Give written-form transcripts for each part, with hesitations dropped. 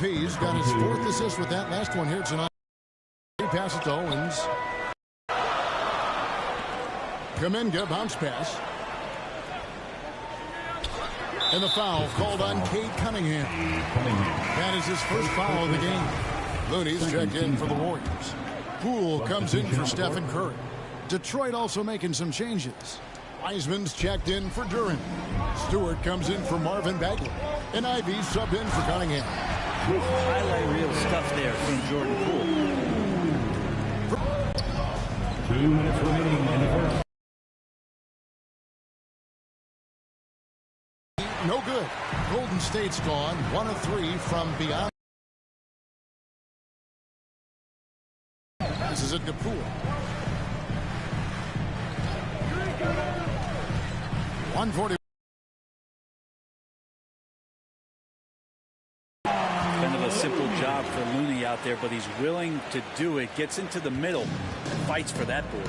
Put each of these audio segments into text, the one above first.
MP's got his 4th assist with that last one here tonight. He passes to Owens. Kuminga bounce pass. And the foul called on Cade Cunningham. That is his first foul of the game. Looney's checked in for the Warriors. Poole comes in for Stephen Curry. Detroit also making some changes. Wiseman's checked in for Duren. Stewart comes in for Marvin Bagley. And Ivy subbed in for Cunningham. Highlight reel stuff there from Jordan Poole. 2 minutes remaining in the first. No good. Golden State's gone 1 of 3 from beyond. This is it to Poole. 140. Kind of a simple job for Looney out there, but he's willing to do it. Gets into the middle and fights for that board.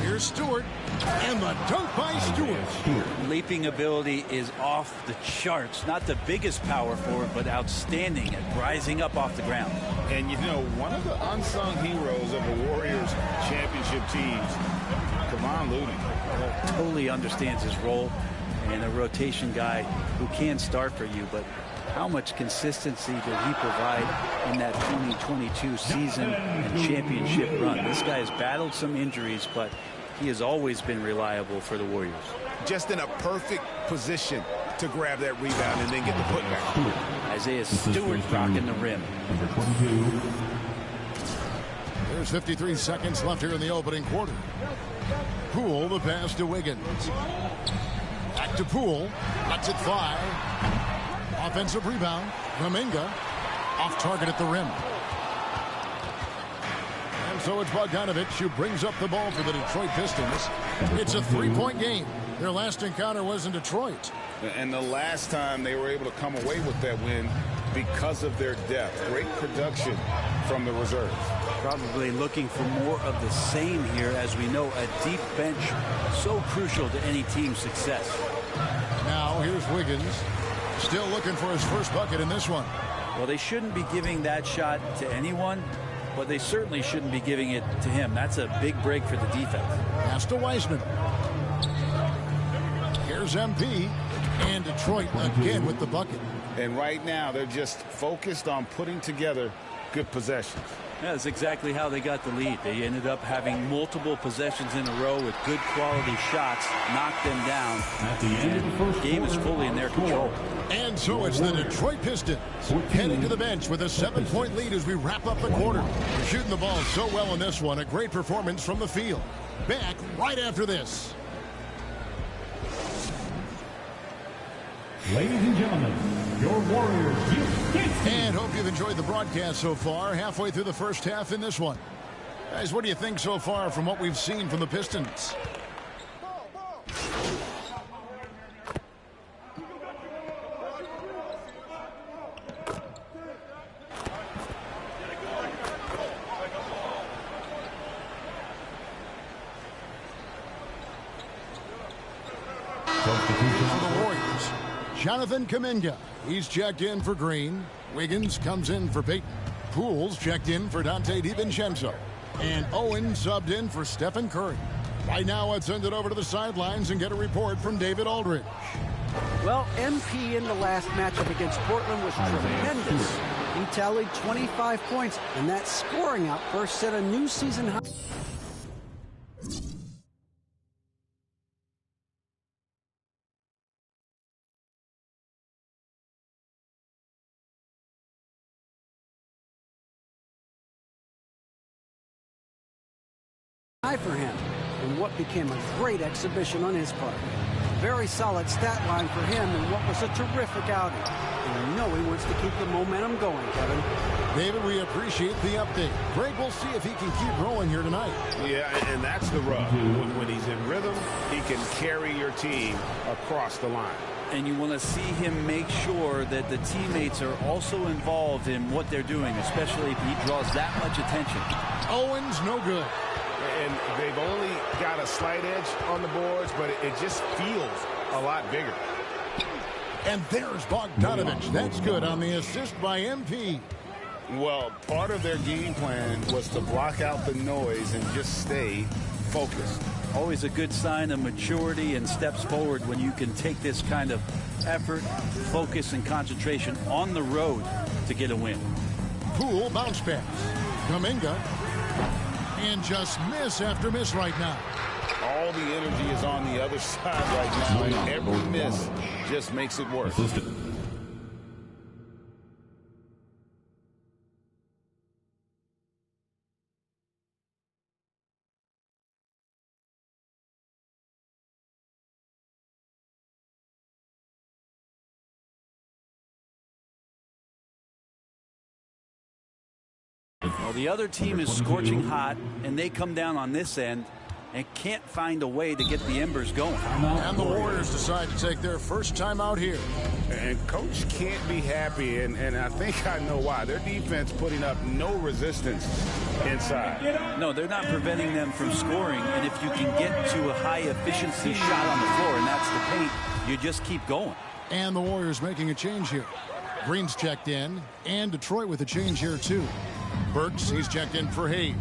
Here's Stewart. And the dunk by Stewart. Leaping ability is off the charts. Not the biggest power forward, but outstanding at rising up off the ground. And you know, one of the unsung heroes of the Warriors championship teams, Kevon Looney. Totally understands his role, and a rotation guy who can start for you, but how much consistency did he provide in that 2022 season and championship run? This guy has battled some injuries, but he has always been reliable for the Warriors. Just in a perfect position to grab that rebound and then get the putback. Isaiah Stewart rocking the rim. There's 53 seconds left here in the opening quarter. Poole, the pass to Wiggins. Back to Poole. Lets it fly. Offensive rebound. Kuminga off target at the rim. And so it's Bogdanovich who brings up the ball for the Detroit Pistons. It's a 3-point game. Their last encounter was in Detroit. And the last time they were able to come away with that win because of their depth. Great production from the reserves. Probably looking for more of the same here. As we know, a deep bench so crucial to any team's success. Now here's Wiggins, still looking for his first bucket in this one. Well, they shouldn't be giving that shot to anyone, but they certainly shouldn't be giving it to him. That's a big break for the defense. Pass to Wiseman. Here's MP, and Detroit again with the bucket. And right now they're just focused on putting together good possessions. Yeah, that's exactly how they got the lead. They ended up having multiple possessions in a row with good quality shots, knocked them down. At the end of the first game is fully in their control. And so it's the Detroit Pistons heading to the bench with a 7-point lead as we wrap up the quarter. They're shooting the ball so well in this one. A great performance from the field. Back right after this. Ladies and gentlemen, your Warriors. And hope you've enjoyed the broadcast so far. Halfway through the first half in this one. Guys, what do you think so far from what we've seen from the Pistons? For the Warriors, Jonathan Kuminga. He's checked in for Green. Wiggins comes in for Peyton. Poole's checked in for Dante DiVincenzo. And Owen subbed in for Stephen Curry. Right now, let's send it over to the sidelines and get a report from David Aldridge. Well, MP in the last matchup against Portland was tremendous. He tallied 25 points, and that scoring outburst set a new season high. For him in what became a great exhibition on his part. Very solid stat line for him in what was a terrific outing. And you know he wants to keep the momentum going, Kevin. David, we appreciate the update. Greg, we'll see if he can keep rolling here tonight. Yeah, and that's the rub. When he's in rhythm, he can carry your team across the line. And you want to see him make sure that the teammates are also involved in what they're doing, especially if he draws that much attention. Owens, no good. And they've only got a slight edge on the boards, but it just feels a lot bigger. And there's Bogdanovich. That's good on the assist by MP. Well, part of their game plan was to block out the noise and just stay focused. Always a good sign of maturity and steps forward when you can take this kind of effort, focus, and concentration on the road to get a win. Poole bounce pass. Kuminga. And just miss after miss right now. All the energy is on the other side right now, and every miss just makes it worse. Well, the other team is scorching hot, and they come down on this end and can't find a way to get the embers going. And the Warriors decide to take their first time out here. And coach can't be happy, and I think I know why. Their defense putting up no resistance inside. No, they're not preventing them from scoring, and if you can get to a high-efficiency shot on the floor, and that's the paint, you just keep going. And the Warriors making a change here. Green's checked in, and Detroit with a change here, too. Burks, he's checked in for Hayes.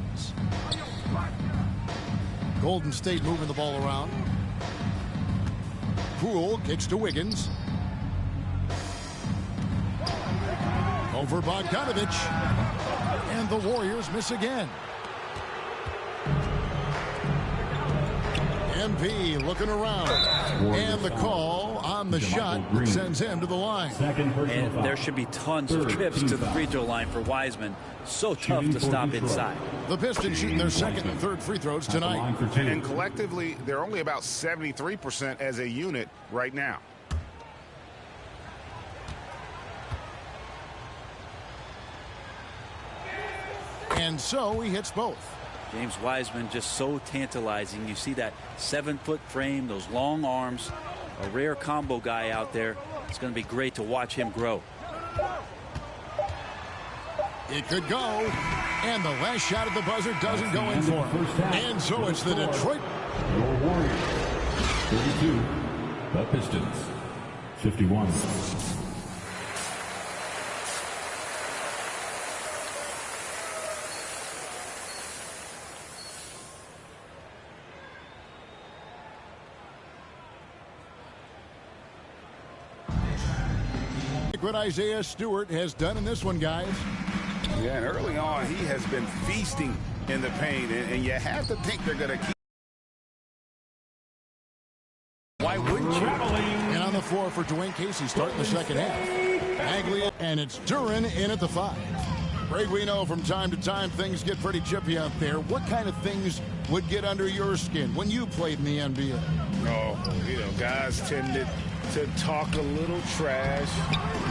Golden State moving the ball around. Poole kicks to Wiggins. Over Bogdanovich. And the Warriors miss again. MP looking around. And the call on the shot that sends him to the line. And there should be tons of trips to the free throw line for Wiseman. So tough to stop inside. The Pistons shooting their second and third free throws tonight. And collectively, they're only about 73% as a unit right now. And so he hits both. James Wiseman just so tantalizing. You see that 7-foot frame, those long arms, a rare combo guy out there. It's going to be great to watch him grow. It could go. And the last shot at the buzzer doesn't go in for him. And so it's the Detroit. Your Warriors, 32. The Pistons, 51. What Isaiah Stewart has done in this one, guys. Yeah, and early on, he has been feasting in the paint, and you have to think they're going to keep. Why wouldn't you? And on the floor for Dwayne Casey starting the second half. Aglia, and it's Duren in at the 5. Greg, we know from time to time things get pretty chippy out there. What kind of things would get under your skin when you played in the NBA? Oh, guys tended to talk a little trash,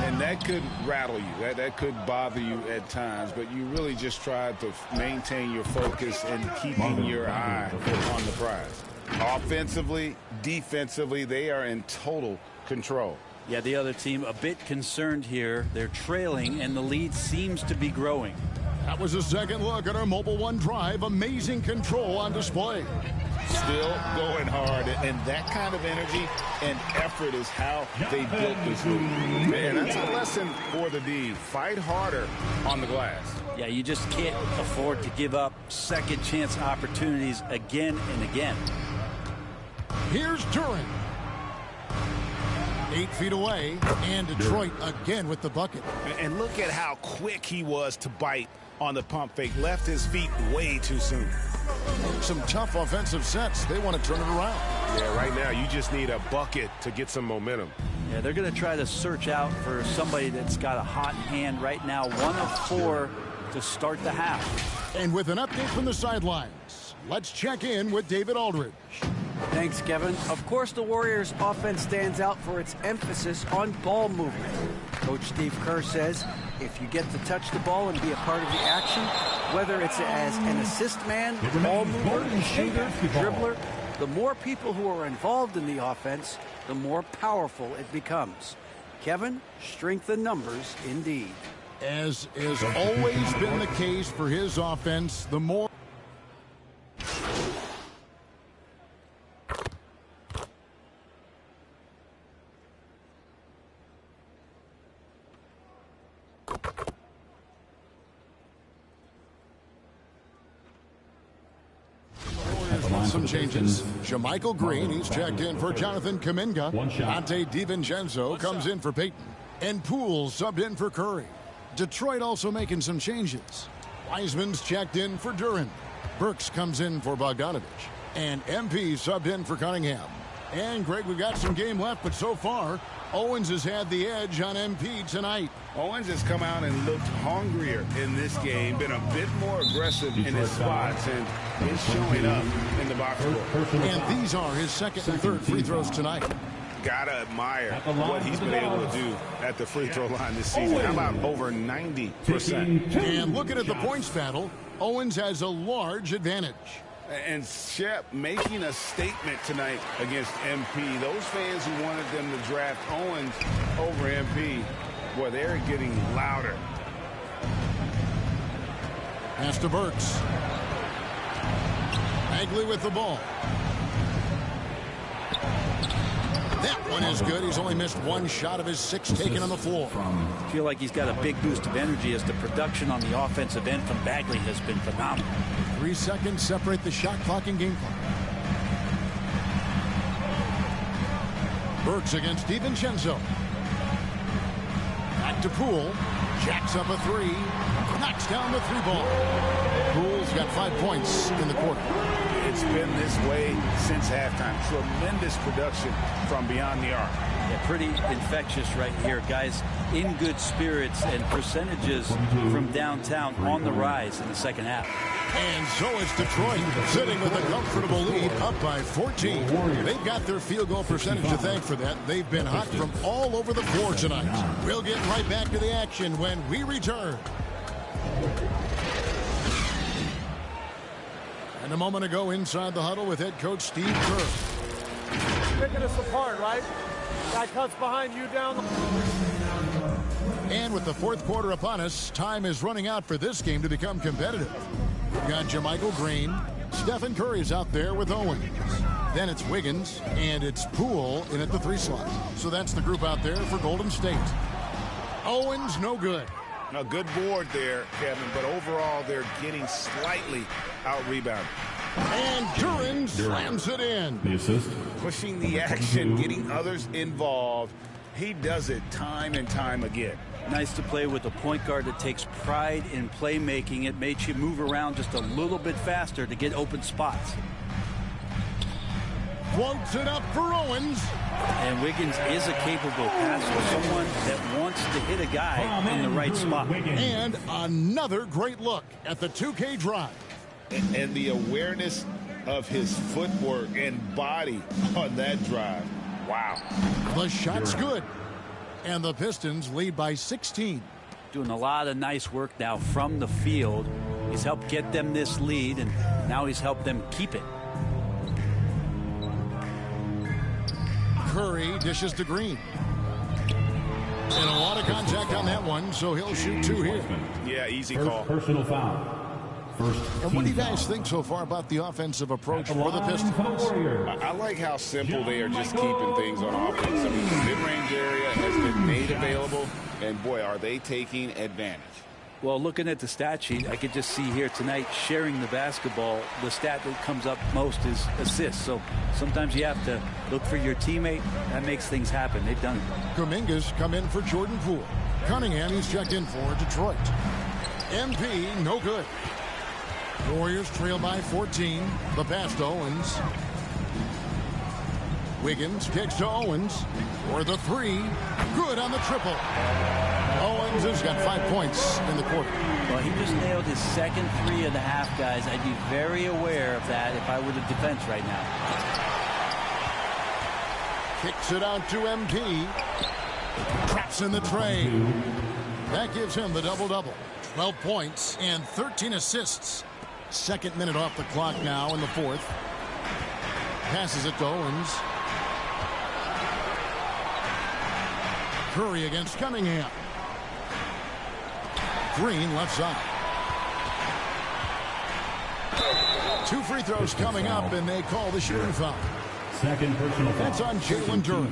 and that could rattle you. That could bother you at times, but you really just tried to maintain your focus and keeping your eye on the prize. Offensively, defensively, they are in total control. Yeah, the other team a bit concerned here. They're trailing, and the lead seems to be growing. That was a second look at our Mobile One drive. Amazing control on display. Still going hard, and that kind of energy and effort is how they built this league. Man, that's a lesson for the D. Fight harder on the glass. Yeah, you just can't afford to give up second chance opportunities again and again. Here's Duren. 8 feet away, and Detroit again with the bucket. And look at how quick he was to bite on the pump fake. Left his feet way too soon. Some tough offensive sets. They want to turn it around. Yeah, right now you just need a bucket to get some momentum. Yeah, they're going to try to search out for somebody that's got a hot hand right now. 1 of 4 to start the half. And with an update from the sidelines, let's check in with David Aldridge. Thanks, Kevin. Of course, the Warriors' offense stands out for its emphasis on ball movement. Coach Steve Kerr says if you get to touch the ball and be a part of the action, whether it's as an assist man, ball mover, shooter, dribbler, the more people who are involved in the offense, the more powerful it becomes. Kevin, strength in numbers indeed. As has always been the case for his offense, the more some changes. Jermichael Green, he's checked in for Jonathan Kuminga. Ante DiVincenzo comes in for Peyton. And Poole subbed in for Curry. Detroit also making some changes. Wiseman's checked in for Duren. Burks comes in for Bogdanovich. And MP subbed in for Cunningham. And, Greg, we've got some game left, but so far, Owens has had the edge on MP tonight. Owens has come out and looked hungrier in this game, been a bit more aggressive in his spots, and is showing up in the box score. And these are his second and third free throws tonight. Gotta admire what he's been able to do at the free throw line this season. How about over 90%? And looking at the points battle, Owens has a large advantage. And Shep making a statement tonight against MP. Those fans who wanted them to draft Owens over MP, boy, they're getting louder. Pass to Burks. Bagley with the ball. That one is good. He's only missed one shot of his 6 taken on the floor. I feel like he's got a big boost of energy as the production on the offensive end from Bagley has been phenomenal. 3 seconds separate the shot clock and game clock. Burks against DiVincenzo. Back to Poole. Jacks up a 3. Knocks down the 3 ball. Poole's got 5 points in the quarter. It's been this way since halftime. Tremendous production from beyond the arc. Yeah, pretty infectious right here. Guys in good spirits, and percentages from downtown on the rise in the second half. And so it's Detroit sitting with a comfortable lead, up by 14. They've got their field goal percentage to thank for that. They've been hot from all over the floor tonight. We'll get right back to the action when we return. And a moment ago inside the huddle with head coach Steve Kerr. Picking us apart, right? Guy cuts behind you down the... And with the fourth quarter upon us, time is running out for this game to become competitive. We've got Jermichael Green. Stephen Curry's out there with Owens. Then it's Wiggins, and it's Poole in at the 3 slot. So that's the group out there for Golden State. Owens, no good. A good board there, Kevin, but overall they're getting slightly out-rebounded. And Duren slams it in. The assist. Pushing the action, getting others involved. He does it time and time again. Nice to play with a point guard that takes pride in playmaking. It makes you move around just a little bit faster to get open spots. Floats it up for Owens. And Wiggins is a capable passer, someone that wants to hit a guy in the right spot. And another great look at the 2K drive. And the awareness of his footwork and body on that drive. Wow. The shot's good. And the Pistons lead by 16. Doing a lot of nice work now from the field. He's helped get them this lead, and now he's helped them keep it. Curry dishes to Green. And a lot of contact on that one, so he'll shoot 2 here. Yeah, easy call. Personal foul. And what do you guys think so far about the offensive approach for the Pistons? I like how simple they are just keeping things on offense. I mean, the mid-range area has been made available, and boy, are they taking advantage. Well, looking at the stat sheet, I could just see here tonight sharing the basketball. The stat that comes up most is assists. So sometimes you have to look for your teammate. That makes things happen. They've done it. Kuminga's come in for Jordan Poole. Cunningham, he's checked in for Detroit. MP, no good. Warriors trail by 14. The pass to Owens. Wiggins kicks to Owens for the 3. Good on the triple. Owens has got 5 points in the quarter. Well, he just nailed his second 3 of the half, guys. I'd be very aware of that if I were the defense right now. Kicks it out to MP. Traps in the tray. That gives him the double-double. 12 points and 13 assists. Second minute off the clock now in the fourth. Passes it to Owens. Curry against Cunningham. Green left side. 2 free throws coming up, and they call the shooting foul. Second personal foul. That's on Jalen Duren.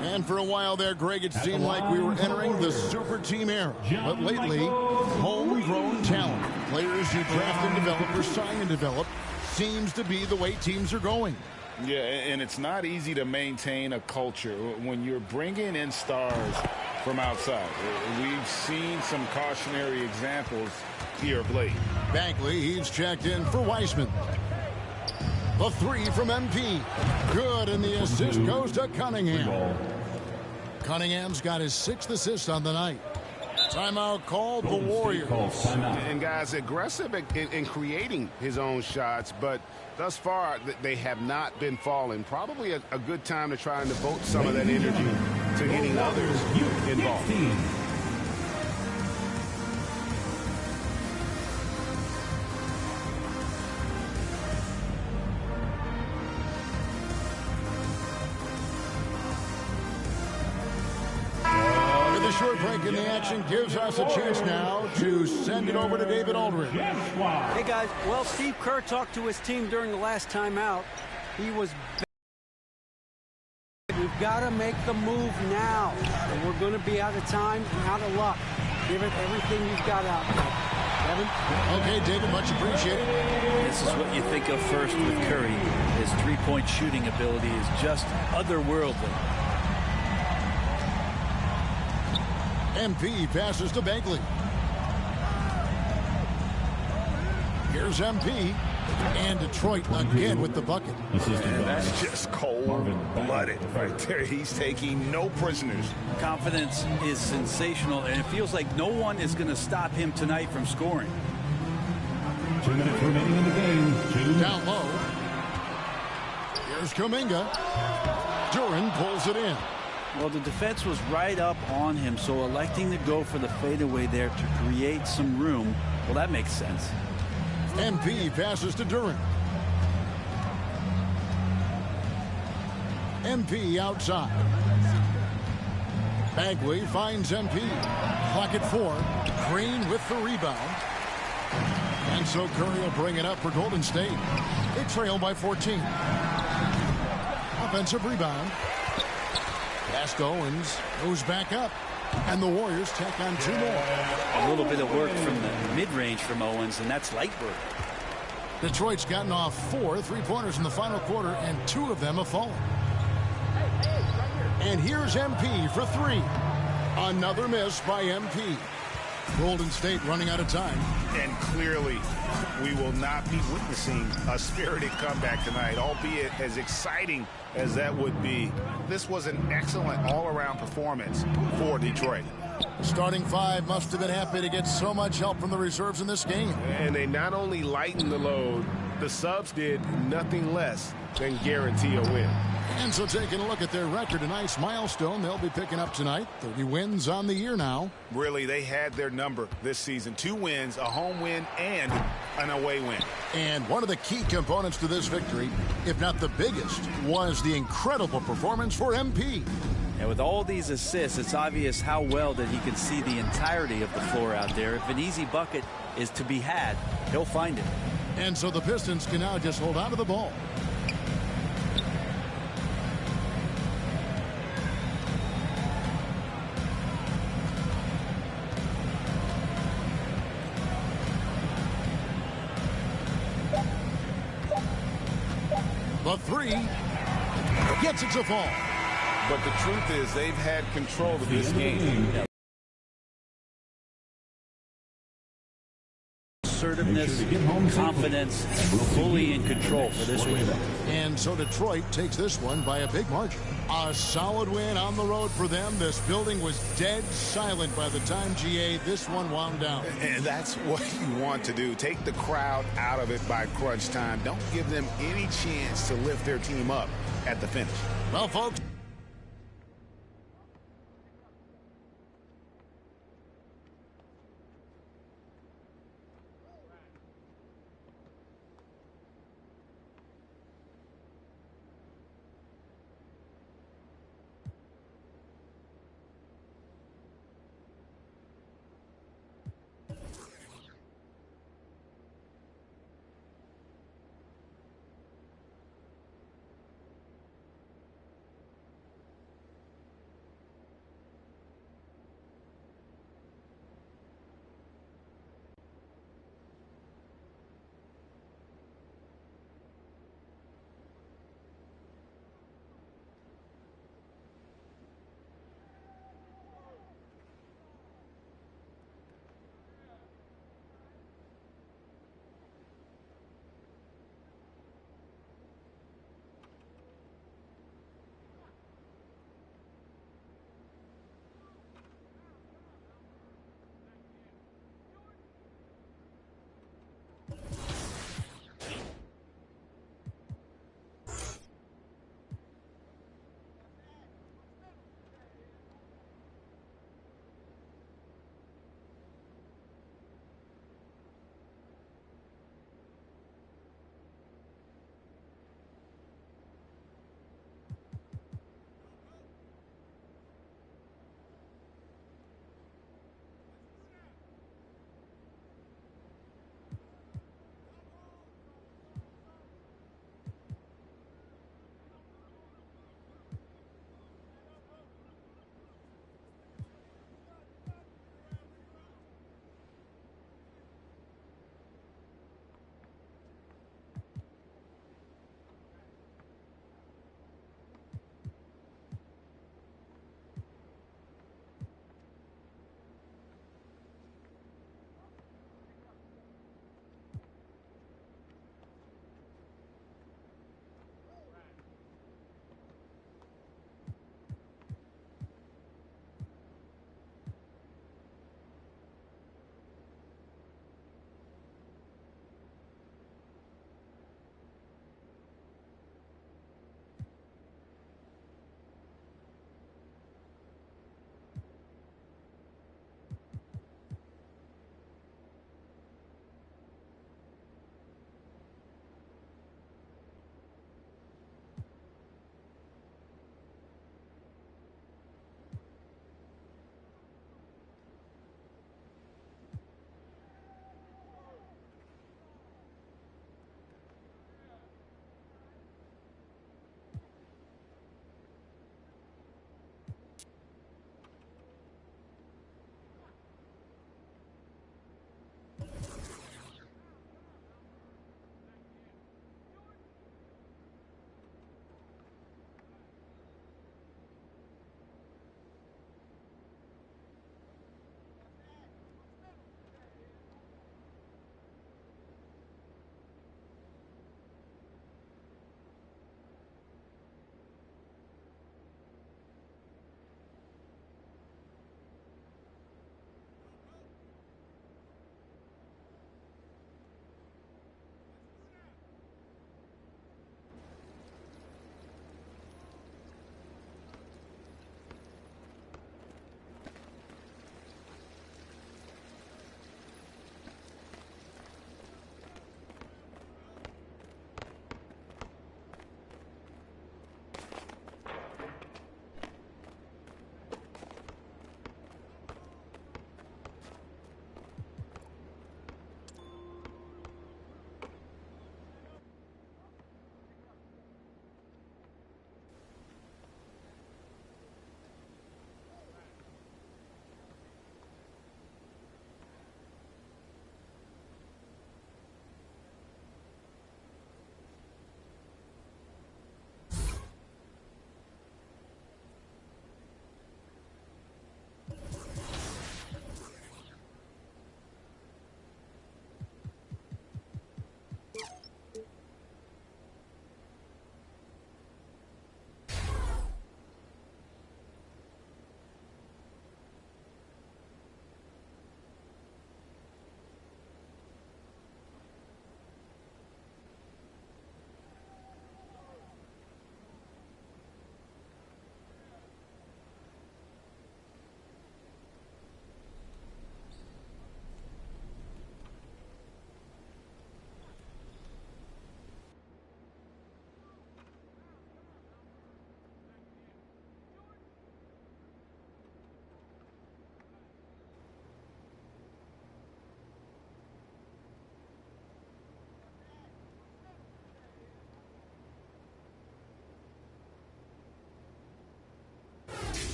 And for a while there, Greg, it seemed like we were entering the super team era. But lately, homegrown talent. Players you draft and develop or sign and develop seems to be the way teams are going. Yeah, and it's not easy to maintain a culture when you're bringing in stars from outside. We've seen some cautionary examples here of late. Bagley, he's checked in for Weissman. The three from MP. Good, and the assist goes to Cunningham. Cunningham's got his 6th assist on the night. Timeout called the Warriors. And guys, aggressive in creating his own shots, but thus far they have not been falling. Probably a good time to try and devote some of that energy to getting others involved. Short break in the action gives us a chance now to send it over to David Aldridge. Hey, guys. Well, Steve Kerr talked to his team during the last timeout. He was... We've got to make the move now. And we're going to be out of time and out of luck. Give it everything you've got out there. Kevin? Okay, David, much appreciated. This is what you think of first with Curry. His three-point shooting ability is just otherworldly. MP passes to Bagley. Here's MP. And Detroit again with the bucket. And that's just cold-blooded right there. He's taking no prisoners. Confidence is sensational, and it feels like no one is going to stop him tonight from scoring. 2 minutes remaining in the game. Down low. Here's Kuminga. Duran pulls it in. Well, the defense was right up on him, so electing to go for the fadeaway there to create some room, well, that makes sense. MP passes to Duran. MP outside. Bagley finds MP. Clock at 4. Green with the rebound. And so Curry will bring it up for Golden State. They trail by 14. Offensive rebound. Pass to Owens. Goes back up. And the Warriors take on 2 more. A little bit of work from the mid-range from Owens, and that's light work. Detroit's gotten off 4 3-pointers in the final quarter, and 2 of them have fallen. And here's MP for 3. Another miss by MP. Golden State running out of time. And clearly, we will not be witnessing a spirited comeback tonight, albeit as exciting as that would be. This was an excellent all-around performance for Detroit. Starting 5 must have been happy to get so much help from the reserves in this game. And they not only lightened the load, the subs did nothing less than guarantee a win. And so taking a look at their record, a nice milestone they'll be picking up tonight. 30 wins on the year now. Really, they had their number this season. 2 wins, a home win, and an away win. And one of the key components to this victory, if not the biggest, was the incredible performance for MP. And with all these assists, it's obvious how well that he can see the entirety of the floor out there. If an easy bucket is to be had, he'll find it. And so the Pistons can now just hold on to the ball. The 3 gets it to fall. But the truth is they've had control of this game. Assertiveness, confidence, fully in control for this win. And so Detroit takes this one by a big margin. A solid win on the road for them. This building was dead silent by the time, GA, this one wound down. And that's what you want to do. Take the crowd out of it by crunch time. Don't give them any chance to lift their team up at the finish. Well, folks.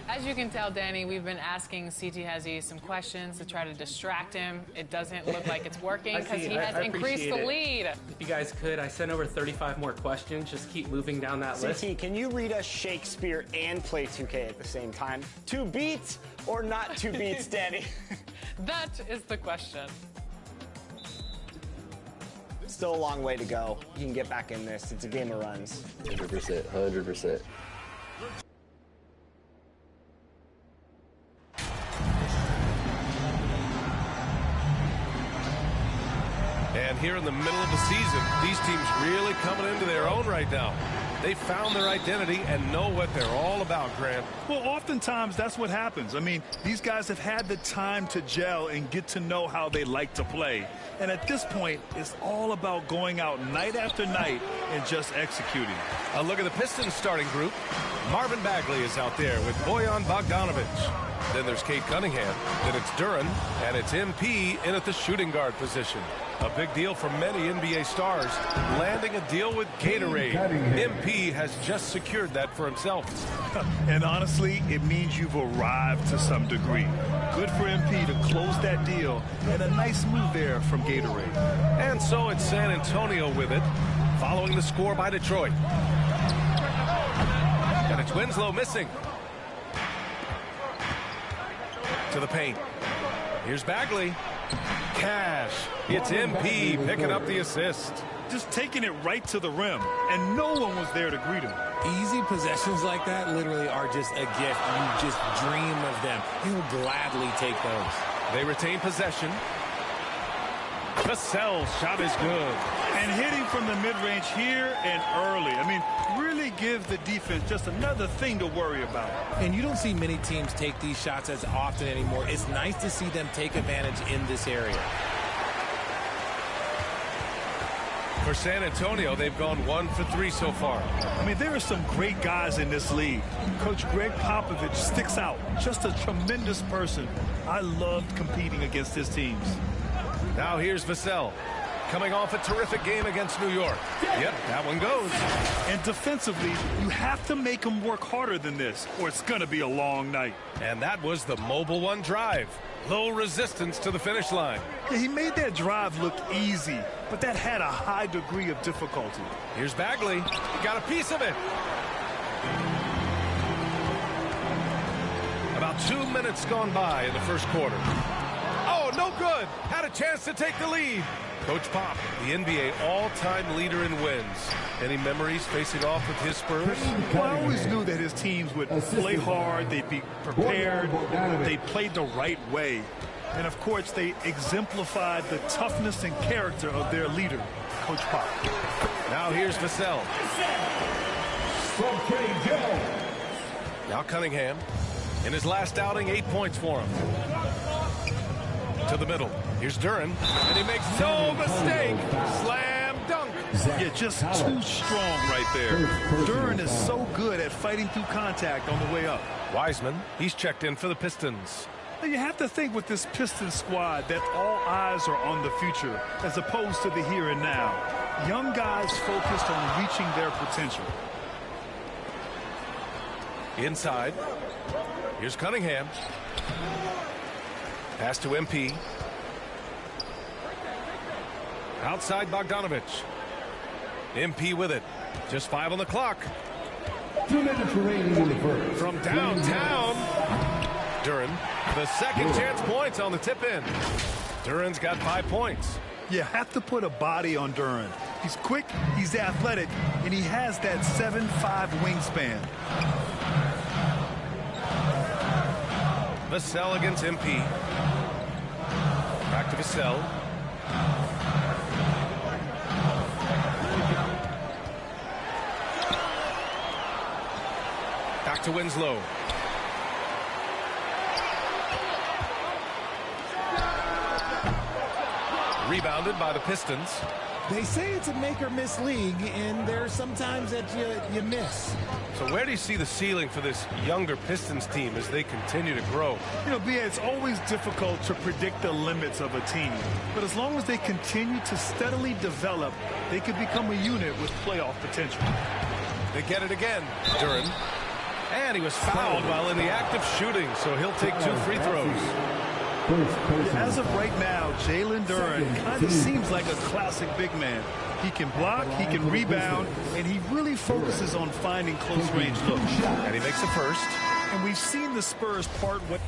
As you can tell, Danny, we've been asking CT Hezzy some questions to try to distract him. It doesn't look like it's working because he has increased the lead. If you guys could, I sent over 35 more questions. Just keep moving down that list. CT, can you read us Shakespeare and play 2K at the same time? 2 beats or not 2 beats, Danny? That is the question. Still a long way to go. You can get back in this. It's a game of runs. 100%, 100%. And here in the middle of the season, these teams really coming into their own right now. They found their identity and know what they're all about, Grant. Well, oftentimes that's what happens. I mean, these guys have had the time to gel and get to know how they like to play. And at this point, it's all about going out night after night and just executing. A look at the Pistons starting group. Marvin Bagley is out there with Bojan Bogdanovic. Then there's Cade Cunningham. Then it's Duren. And it's MP in at the shooting guard position. A big deal for many NBA stars, landing a deal with Gatorade. MP has just secured that for himself. And honestly, it means you've arrived to some degree. Good for MP to close that deal, and a nice move there from Gatorade. And so it's San Antonio with it, following the score by Detroit. And it's Winslow missing. To the paint. Here's Bagley. Cash. It's MP picking up the assist. Just taking it right to the rim, and no one was there to greet him. Easy possessions like that literally are just a gift. You just dream of them. He'll gladly take those. They retain possession. Vassell's shot is good. And hitting from the mid-range here and early. I mean, really gives the defense just another thing to worry about. And you don't see many teams take these shots as often anymore. It's nice to see them take advantage in this area. For San Antonio, they've gone 1 for 3 so far. I mean, there are some great guys in this league. Coach Greg Popovich sticks out. Just a tremendous person. I loved competing against his teams. Now here's Vassell, coming off a terrific game against New York. Yep, that one goes. And defensively, you have to make them work harder than this, or it's going to be a long night. And that was the Mobile One drive. Low resistance to the finish line. Yeah, he made that drive look easy, but that had a high degree of difficulty. Here's Bagley. He got a piece of it. About 2 minutes gone by in the first quarter. Oh, no good. Had a chance to take the lead. Coach Pop, the NBA all-time leader in wins. Any memories facing off with his Spurs? Well, I always knew that his teams would play hard, they'd be prepared, they played the right way. And, of course, they exemplified the toughness and character of their leader, Coach Pop. Now here's Vassell. Now Cunningham. In his last outing, 8 points for him. To the middle. Here's Duren, and he makes no mistake. Slam dunk. Yeah, just too strong right there. Duren is so good at fighting through contact on the way up. Wiseman, he's checked in for the Pistons. Now you have to think with this Pistons squad that all eyes are on the future as opposed to the here and now. Young guys focused on reaching their potential. Inside. Here's Cunningham. Pass to MP. Outside Bogdanovic. MP with it. Just 5 on the clock. 2 minutes remaining in the first. From downtown. Duren. The second chance points on the tip in. Duren's got 5 points. You have to put a body on Duren. He's quick, he's athletic, and he has that 7'5" wingspan. Vassell against MP. Back to Vassell. Back to Winslow. Rebounded by the Pistons. They say it's a make-or-miss league, and there's sometimes that you miss. So where do you see the ceiling for this younger Pistons team as they continue to grow? You know, B.A., it's always difficult to predict the limits of a team. But as long as they continue to steadily develop, they could become a unit with playoff potential. They get it again. Duren. And he was fouled while in the act of shooting, so he'll take 2 free throws. As of right now, Jalen Duren kind of seems like a classic big man. He can block, he can rebound, and he really focuses on finding close-range looks. And he makes the first. And we've seen the Spurs part what.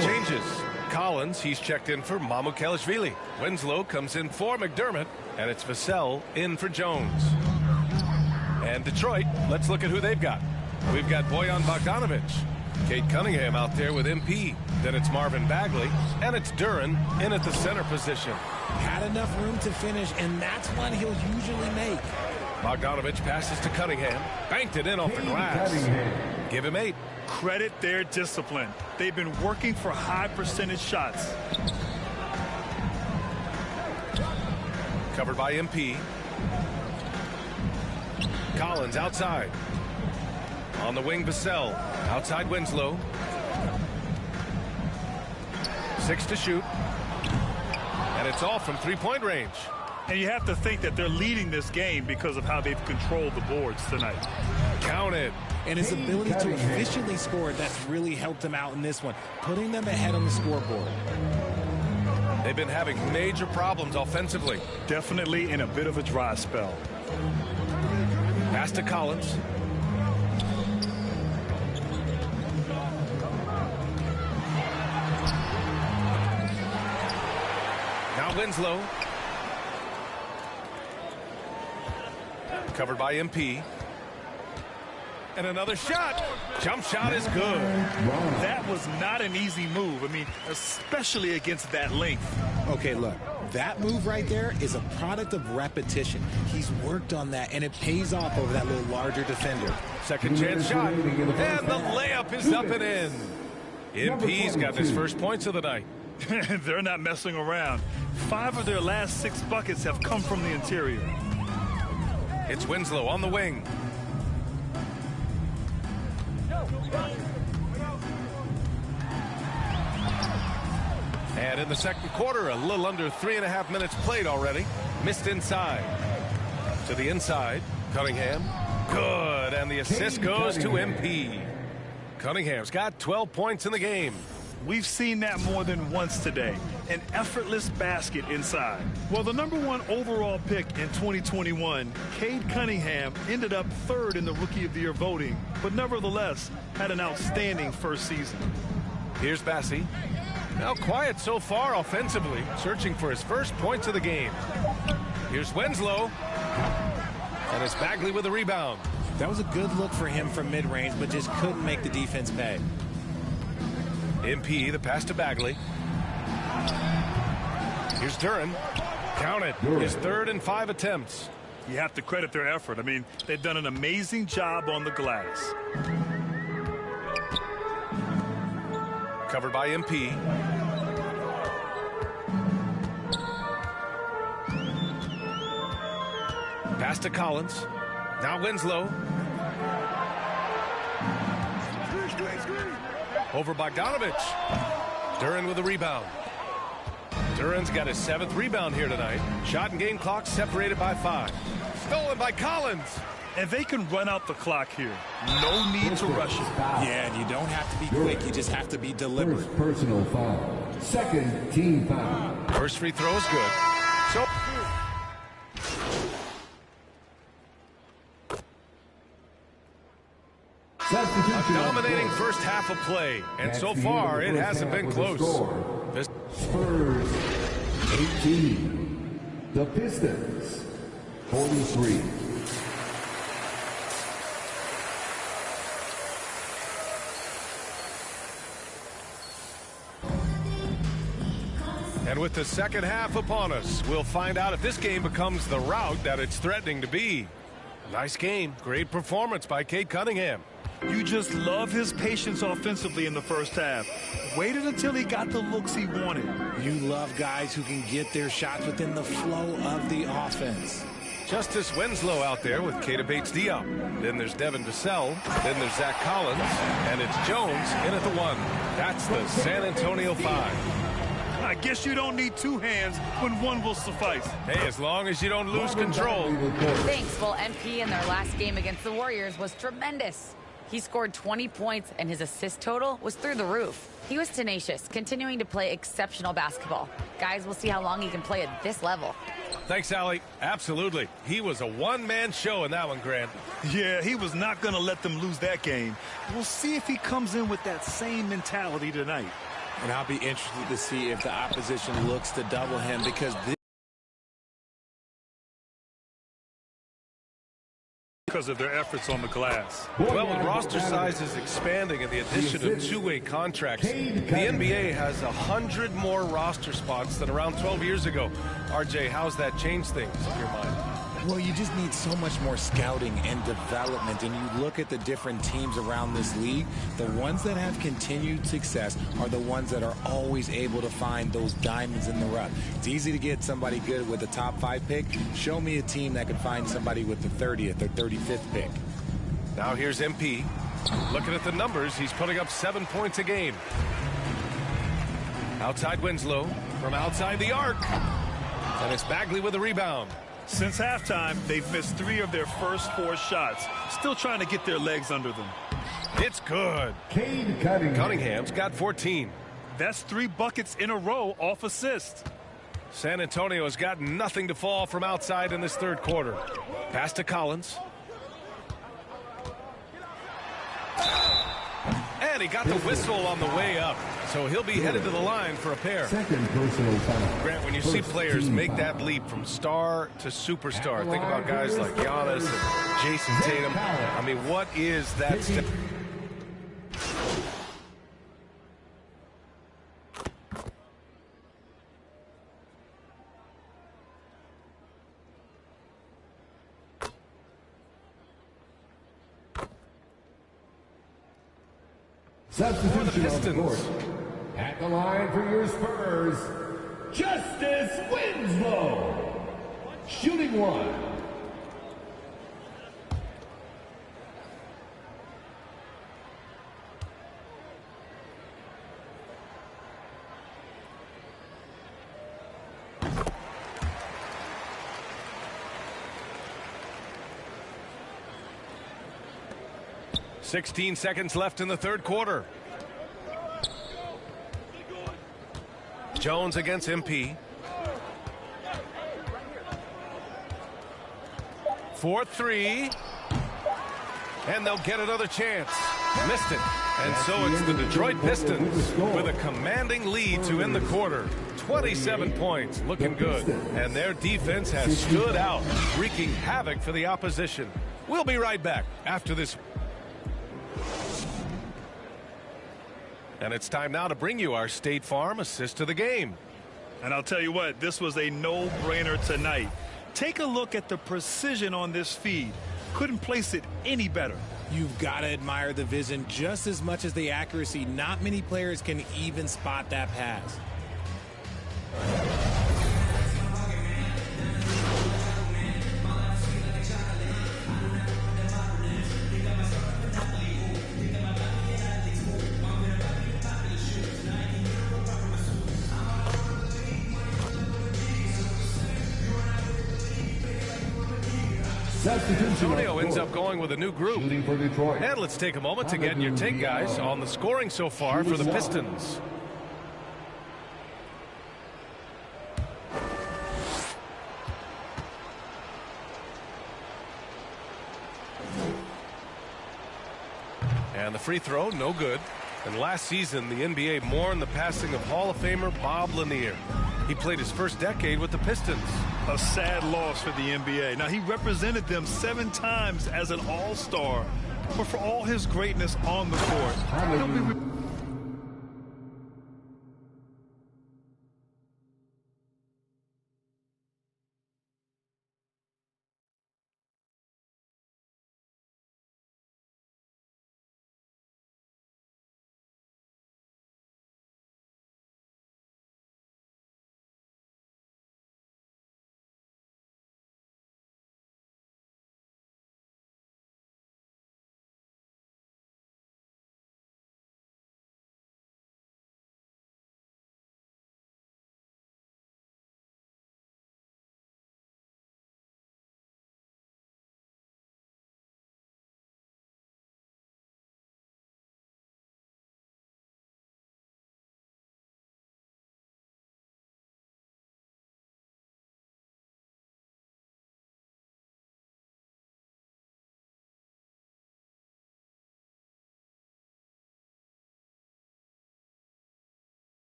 Changes. Collins, he's checked in for Mamukelashvili. Winslow comes in for McDermott, and it's Vassell in for Jones. And Detroit, let's look at who they've got. We've got Bojan Bogdanovic. Kate Cunningham out there with MP. Then it's Marvin Bagley, and it's Duren in at the center position. Had enough room to finish, and that's what he'll usually make. Bogdanovic passes to Cunningham. Banked it in off the glass. Give him 8. Credit their discipline. They've been working for high percentage shots. Covered by MP. Collins outside. On the wing, Vassell. Outside Winslow. 6 to shoot. And it's off from 3-point range. And you have to think that they're leading this game because of how they've controlled the boards tonight. Counted. And his ability to efficiently score, that's really helped him out in this one, putting them ahead on the scoreboard. They've been having major problems offensively. Definitely in a bit of a dry spell. Pass to Collins. Now Winslow. Covered by MP. And another shot. Jump shot is good. That was not an easy move. I mean, especially against that length. Okay, look, that move right there is a product of repetition. He's worked on that, and it pays off over that little larger defender. Second chance shot. And the layup is up and in. MP's got his first points of the night. They're not messing around. 5 of their last 6 buckets have come from the interior. It's Winslow on the wing. And in the second quarter, a little under 3.5 minutes played already. Missed inside. To the inside. Cunningham. Good. And the assist goes to MP. Cunningham's got 12 points in the game. We've seen that more than once today. An effortless basket inside. Well, the #1 overall pick in 2021, Cade Cunningham, ended up 3rd in the Rookie of the Year voting, but nevertheless had an outstanding first season. Here's Bassey. Now quiet so far offensively, searching for his first points of the game. Here's Winslow. And it's Bagley with a rebound. That was a good look for him from mid-range, but just couldn't make the defense pay. MP, the pass to Bagley. Here's Duren. Count it. His 3rd in 5 attempts. You have to credit their effort. I mean, they've done an amazing job on the glass. Covered by MP. Pass to Collins. Now Winslow. Over Bogdanovic. Duren with a rebound. Duren's got his 7th rebound here tonight. Shot and game clock separated by 5. Stolen by Collins. And they can run out the clock here. No need to rush it. Yeah, and you don't have to be quick. You just have to be deliberate. First personal foul. Second team foul. First free throw is good. So a dominating first half of play, and so far it hasn't been close. Spurs 18. The Pistons 43. And with the second half upon us, we'll find out if this game becomes the rout that it's threatening to be. Nice game. Great performance by Cade Cunningham. You just love his patience offensively in the first half. Waited until he got the looks he wanted. You love guys who can get their shots within the flow of the offense. Justice Winslow out there with Keita Bates-Diop. Then there's Devin Vassell. Then there's Zach Collins. And it's Jones in at the 1. That's the San Antonio 5. I guess you don't need two hands when one will suffice. Hey, as long as you don't lose control. Thanks. Well, MP in their last game against the Warriors was tremendous. He scored 20 points, and his assist total was through the roof. He was tenacious, continuing to play exceptional basketball. Guys, we'll see how long he can play at this level. Thanks, Allie. Absolutely. He was a one-man show in that one, Grant. Yeah, he was not going to let them lose that game. We'll see if he comes in with that same mentality tonight. And I'll be interested to see if the opposition looks to double him, because of their efforts on the glass. Well, with roster sizes expanding and the addition of two-way contracts, the NBA has 100 more roster spots than around 12 years ago. RJ, how's that changed things in your mind? Well, you just need so much more scouting and development, and you look at the different teams around this league, the ones that have continued success are the ones that are always able to find those diamonds in the rough. It's easy to get somebody good with the top 5 pick. Show me a team that can find somebody with the 30th or 35th pick. Now here's MP. Looking at the numbers, he's putting up 7 points a game. Outside Winslow from outside the arc. And it's Bagley with the rebound. Since halftime, they've missed 3 of their first 4 shots. Still trying to get their legs under them. It's good. Cunningham's got 14. That's 3 buckets in a row off assist. San Antonio has got nothing to fall from outside in this third quarter. Pass to Collins. And he got the whistle on the way up. So he'll be headed to the line for a pair. Second personal foul. Grant, when you see players make that leap from star to superstar, think about guys like Giannis and Jason Tatum. I mean, what is that step? Substitution on the court. At the line for your Spurs, Justice Winslow. Shooting 1. .16 seconds left in the third quarter. Jones against MP. 4-3. And they'll get another chance. Missed it. And so it's the Detroit Pistons with a commanding lead to end the quarter. 27 points, looking good. And their defense has stood out, wreaking havoc for the opposition. We'll be right back after this. And it's time now to bring you our State Farm assist of the game. And I'll tell you what, this was a no-brainer tonight. Take a look at the precision on this feed. Couldn't place it any better. You've got to admire the vision just as much as the accuracy. Not many players can even spot that pass. Antonio ends up going with a new group. And let's take a moment to get your take, guys, on the scoring so far for the Pistons. And the free throw, no good. And last season, the NBA mourned the passing of Hall of Famer Bob Lanier. He played his first decade with the Pistons. A sad loss for the NBA. Now, he represented them 7 times as an all-star. But for all his greatness on the court,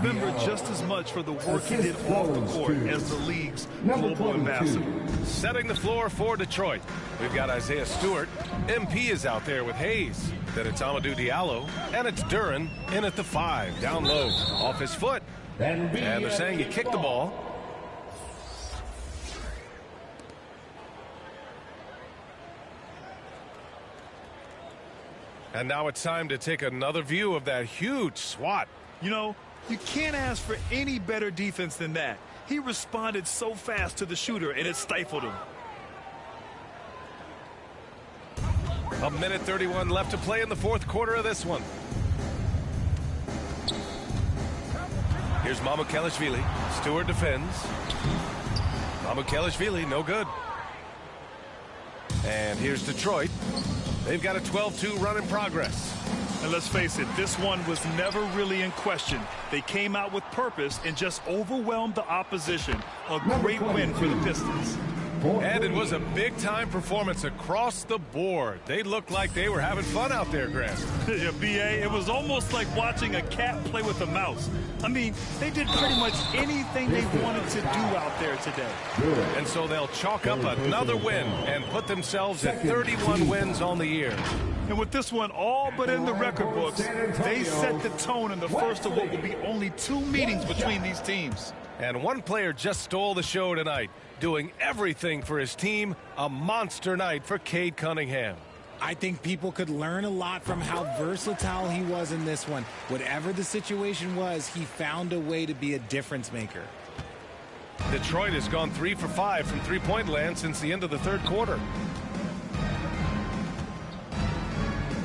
remembered just as much for the work he did off the court as the league's global ambassador. Setting the floor for Detroit. We've got Isaiah Stewart. MP is out there with Hayes. Then it's Amadou Diallo. And it's Duren in at the 5. Down low. Off his foot. And they're saying he kicked the ball. And now it's time to take another view of that huge swat. You know, you can't ask for any better defense than that. He responded so fast to the shooter, and it stifled him. A minute 31 left to play in the fourth quarter of this one. Here's Mamukelashvili. Stewart defends. Mamukelashvili, no good. And here's Detroit. They've got a 12-2 run in progress. And let's face it, this one was never really in question. They came out with purpose and just overwhelmed the opposition. A great win for the Pistons. And it was a big-time performance across the board. They looked like they were having fun out there, Grant. Yeah, B.A., it was almost like watching a cat play with a mouse. I mean, they did pretty much anything they wanted to do out there today. And so they'll chalk up another win and put themselves at 31 wins on the year. And with this one all but in the record books, they set the tone in the first of what will be only 2 meetings between these teams. And one player just stole the show tonight, doing everything for his team. A monster night for Cade Cunningham. I think people could learn a lot from how versatile he was in this one. Whatever the situation was, he found a way to be a difference maker. Detroit has gone 3 for 5 from three-point land since the end of the third quarter.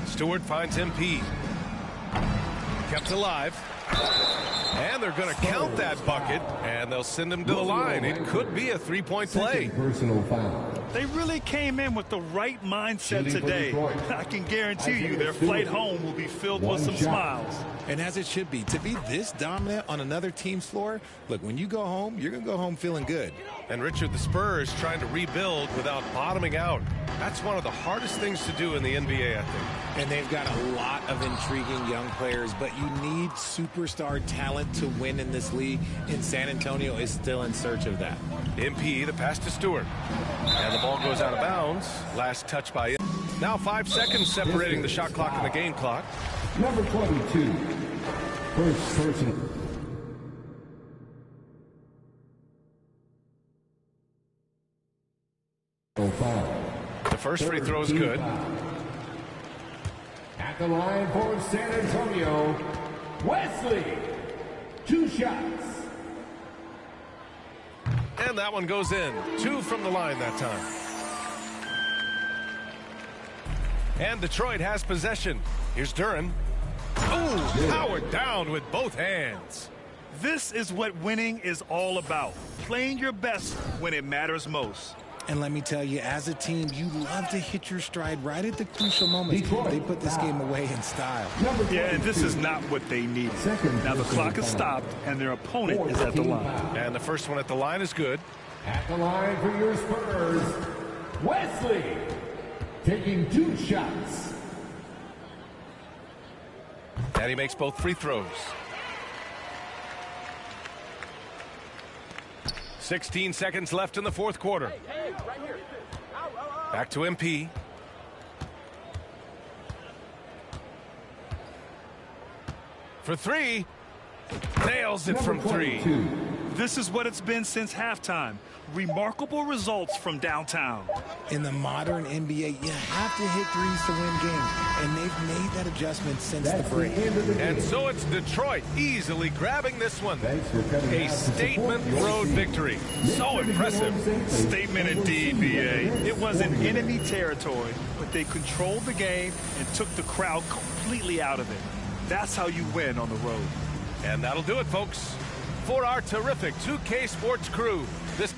Stewart finds MP. Kept alive. And they're going to count that bucket, and they'll send him to the line. It could be a three-point play. Personal foul. They really came in with the right mindset today. I can guarantee you their flight home will be filled with some smiles. And as it should be, to be this dominant on another team's floor, look, when you go home, you're going to go home feeling good. And Richard, the Spurs trying to rebuild without bottoming out. That's one of the hardest things to do in the NBA, I think. And they've got a lot of intriguing young players, but you need superstar talent to win in this league, and San Antonio is still in search of that. MP, the pass to Stewart. And the ball goes out of bounds. Last touch by him. Now 5 seconds separating the shot clock and the game clock. Number 22, first person. The first free throw is good. At the line for San Antonio, Wesley. 2 shots. And that one goes in. 2 from the line that time. And Detroit has possession. Here's Duren. Oh, powered down with both hands. This is what winning is all about. Playing your best when it matters most. And let me tell you, as a team, you love to hit your stride right at the crucial moments. They put this game away in style. Yeah, and this is not what they needed. Now the clock is stopped, and their opponent is at the line. And the first one at the line is good. At the line for your Spurs, Wesley. Taking 2 shots. And he makes both free throws. 16 seconds left in the fourth quarter. Back to MP. For 3. Nails it from 3. This is what it's been since halftime. Remarkable results from downtown. In the modern NBA, you have to hit threes to win games, and they've made that adjustment since the break. And so it's Detroit easily grabbing this one. A statement road victory. So impressive. Statement indeed, BA. It was in enemy territory, but they controlled the game and took the crowd completely out of it. That's how you win on the road. And that'll do it, folks. For our terrific 2K Sports crew, this